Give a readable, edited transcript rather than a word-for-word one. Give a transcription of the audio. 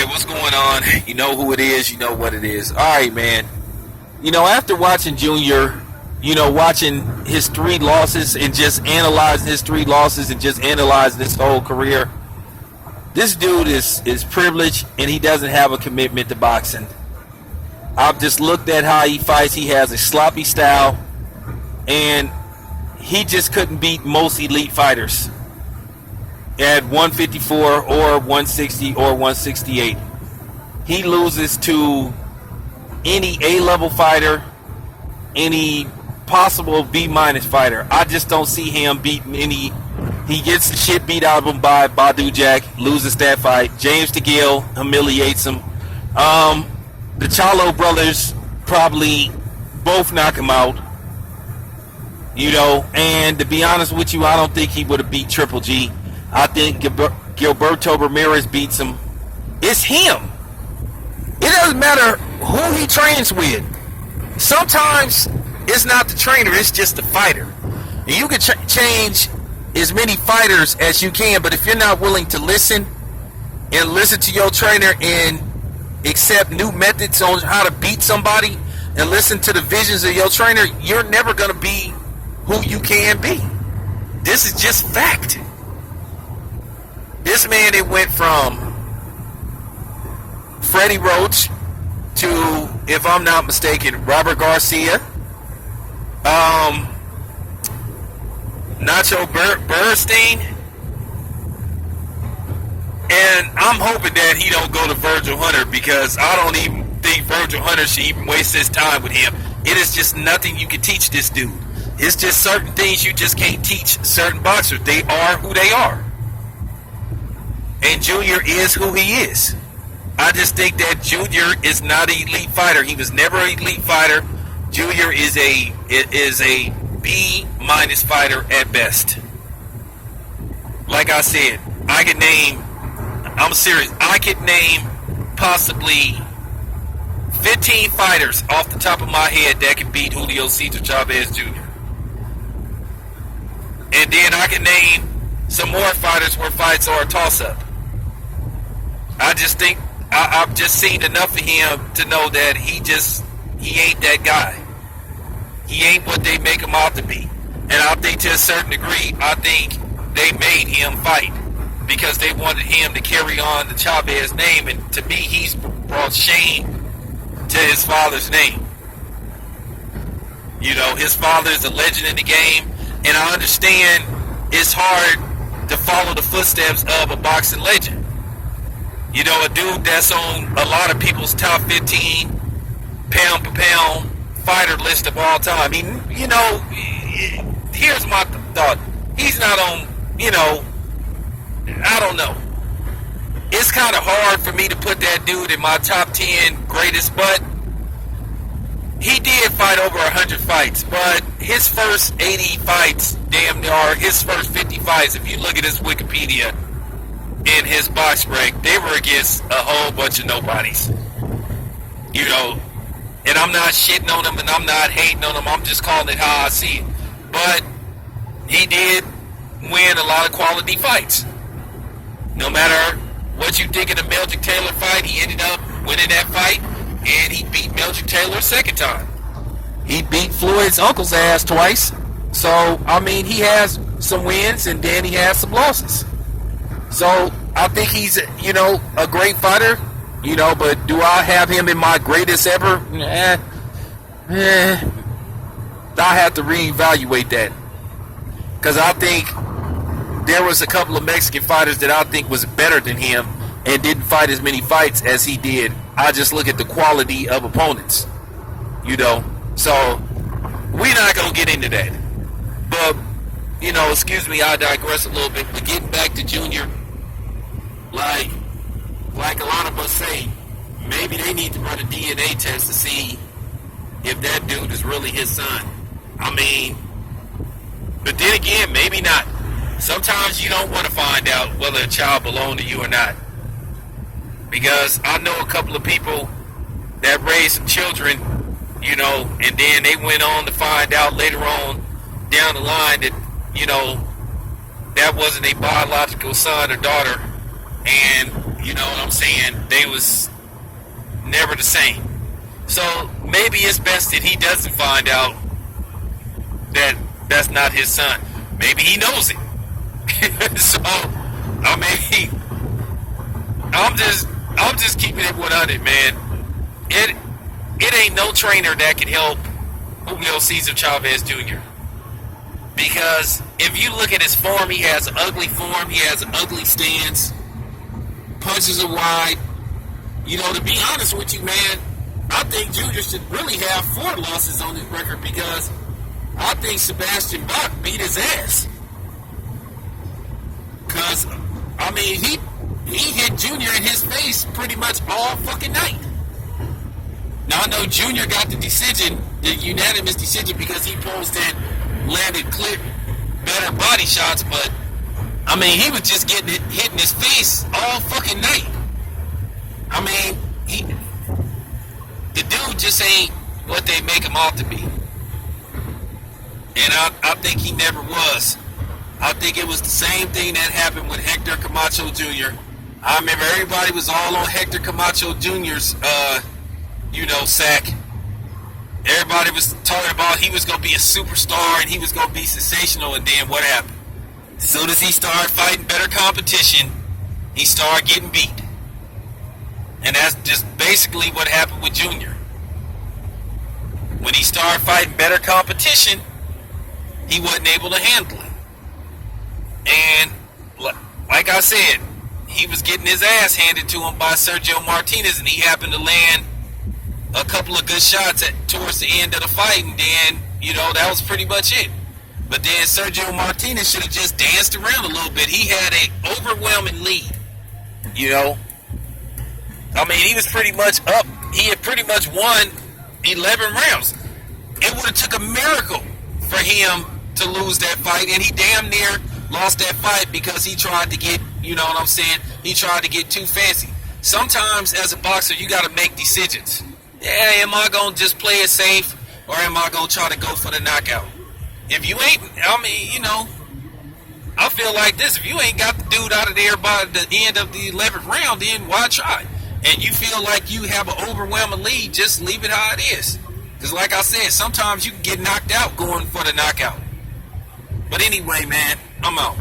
what's going on? You know who it is, you know what it is. Alright, man. After watching Junior, watching his 3 losses and just analyzing his 3 losses and just analyzing his whole career, this dude is privileged and he doesn't have a commitment to boxing. I've just looked at how he fights. He has a sloppy style and he just couldn't beat most elite fighters at 154 or 160 or 168. He loses to any A-level fighter, any possible B- fighter. I just don't see him beating any. He gets the shit beat out of him by Badu Jack, loses that fight. James DeGale humiliates him. The Chalo brothers probably both knock him out. And to be honest with you, I don't think he would have beat Triple G. I think Gilberto Ramirez beats him. It's him. It doesn't matter who he trains with. Sometimes it's not the trainer, it's just the fighter. And you can change as many fighters as you can, but if you're not willing to listen to your trainer and accept new methods on how to beat somebody and listen to the visions of your trainer, you're never going to be who you can be. This is just fact. This man, it went from Freddie Roach to, if I'm not mistaken, Robert Garcia, Nacho Bernstein, and I'm hoping that he don't go to Virgil Hunter, because I don't even think Virgil Hunter should even waste his time with him. It is just nothing you can teach this dude. It's just certain things you just can't teach certain boxers. They are who they are. And Junior is who he is. I just think that Junior is not an elite fighter. He was never an elite fighter. Junior is a B- fighter at best. Like I said, I'm serious, I could name possibly 15 fighters off the top of my head that can beat Julio Cesar Chavez Jr. And then I can name some more fighters where fights are a toss-up. I just think I've just seen enough of him to know that he ain't that guy. He ain't what they make him out to be. And I think to a certain degree, I think they made him fight because they wanted him to carry on the Chavez name. And to me, he's brought shame to his father's name. His father is a legend in the game. And I understand it's hard to follow the footsteps of a boxing legend. A dude that's on a lot of people's top 15 pound per pound fighter list of all time. Here's my thought. He's not on, I don't know. It's kind of hard for me to put that dude in my top 10 greatest, but he did fight over 100 fights, but his first 80 fights, damn near, his first 50 fights, if you look at his Wikipedia and his box break, they were against a whole bunch of nobodies. And I'm not shitting on him and I'm not hating on him, I'm just calling it how I see it. But he did win a lot of quality fights. No matter what you think of the Meldrick Taylor fight, he ended up winning that fight, and he beat Meldrick Taylor a second time. He beat Floyd's uncle's ass twice. So, he has some wins, and then he has some losses. So, I think he's, a great fighter, but do I have him in my greatest ever? I have to reevaluate that. Because I think there was a couple of Mexican fighters that I think was better than him and didn't fight as many fights as he did. I just look at the quality of opponents, So, we're not going to get into that. But, excuse me, I digress a little bit. But getting back to Junior, like a lot of us say, maybe they need to run a DNA test to see if that dude is really his son. But then again, maybe not. Sometimes you don't want to find out whether a child belongs to you or not. Because I know a couple of people that raised some children, and then they went on to find out later on down the line that, that wasn't a biological son or daughter. And, you know what I'm saying they was never the same. So maybe it's best that he doesn't find out that that's not his son. Maybe he knows it. So I mean, I'm just keeping it 100, man. It ain't no trainer that can help Julio Cesar Chavez Jr. Because if you look at his form, he has an ugly form, he has an ugly stance, punches are wide. You know, to be honest with you, man, I think Junior should really have 4 losses on his record because I think Sebastian Bach beat his ass. Because, I mean, he hit Junior in his face pretty much all fucking night. Now, I know Junior got the decision, the unanimous decision, because he posed and landed clear, better body shots, but, I mean, he was just getting it hit in his face all fucking night. I mean, the dude just ain't what they make him out to be. And I think he never was. I think it was the same thing that happened with Hector Camacho Jr. I remember everybody was all on Hector Camacho Jr.'s, sack. Everybody was talking about he was going to be a superstar and he was going to be sensational, and then what happened? As soon as he started fighting better competition, he started getting beat. And that's just basically what happened with Junior. When he started fighting better competition, he wasn't able to handle it. And like I said, he was getting his ass handed to him by Sergio Martinez, and he happened to land a couple of good shots towards the end of the fight, and then, that was pretty much it. But then Sergio Martinez should have just danced around a little bit. He had an overwhelming lead, I mean, he was pretty much up. He had pretty much won 11 rounds. It would have took a miracle for him to lose that fight, and he damn near lost that fight because he tried to get, he tried to get too fancy. Sometimes as a boxer, you got to make decisions. Yeah, am I going to just play it safe, or am I going to try to go for the knockout? If you ain't, I feel like this. If you ain't got the dude out of there by the end of the 11th round, then why try? And you feel like you have an overwhelming lead, just leave it how it is. Because like I said, sometimes you can get knocked out going for the knockout. But anyway, man, I'm out.